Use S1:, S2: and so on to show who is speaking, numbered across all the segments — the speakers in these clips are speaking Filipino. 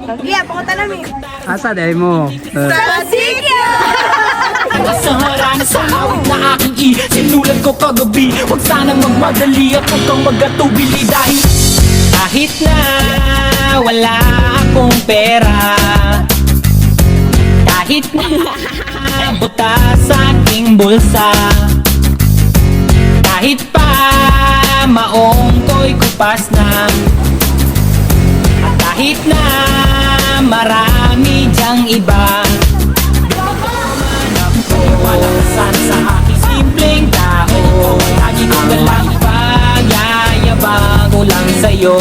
S1: Iya, pakunta namin.
S2: Asa day mo?
S1: Sa Sigya!
S3: Sa harana sa awit na aking sinulat ko kagabi. Huwag sanang magmadali at huwag kang magatubili. Dahil kahit na wala akong pera, kahit na buta sa aking bulsa, kahit pa maong ko'y kupas na, at kahit na marami dyang iba, malakasan sa aking simpleng tao. Lagi ko galang pagyayabang ko lang sa'yo.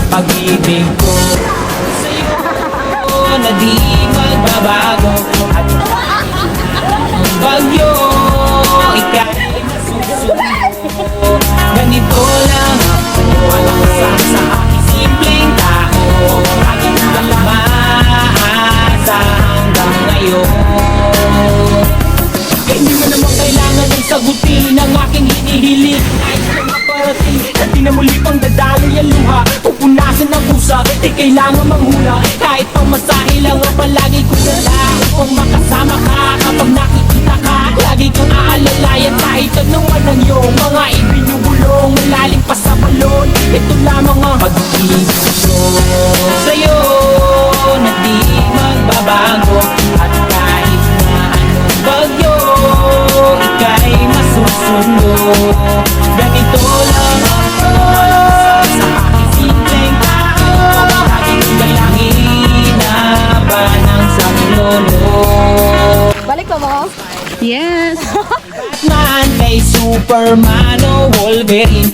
S3: Pag-ibig ko sa'yo na di magbabago. At ang bagyo, ika'y masusundo. Ganito lang ako, malakasan sa aking simpleng tao. Lagi ko galang maasa hanggang ngayon. Hindi mo naman kailangan ng sagutin ang aking hinihiling. Kahit na maparating na di na muli pang dadaloy ang luha, pupunasan ng pusa, di kailangan manghula. Kahit pamasahe lang ang palagi ko dala upang makasama ka. Kapag nakikita ka, lagi kang aalalayan. Kahit anuman ang iyong mga ibinubulong, malalim pa sa balon, ito lamang ang pag-ibig ko sa'yo na di magbabago. At kahit na anong bagyo, ika'y masusundo. Ganito lang ako, sa aking simpleng tao. Laging galangin na ba ng saklolo.
S1: Balik pa mo?
S4: Yes.
S3: Batman kay Superman o Wolverine,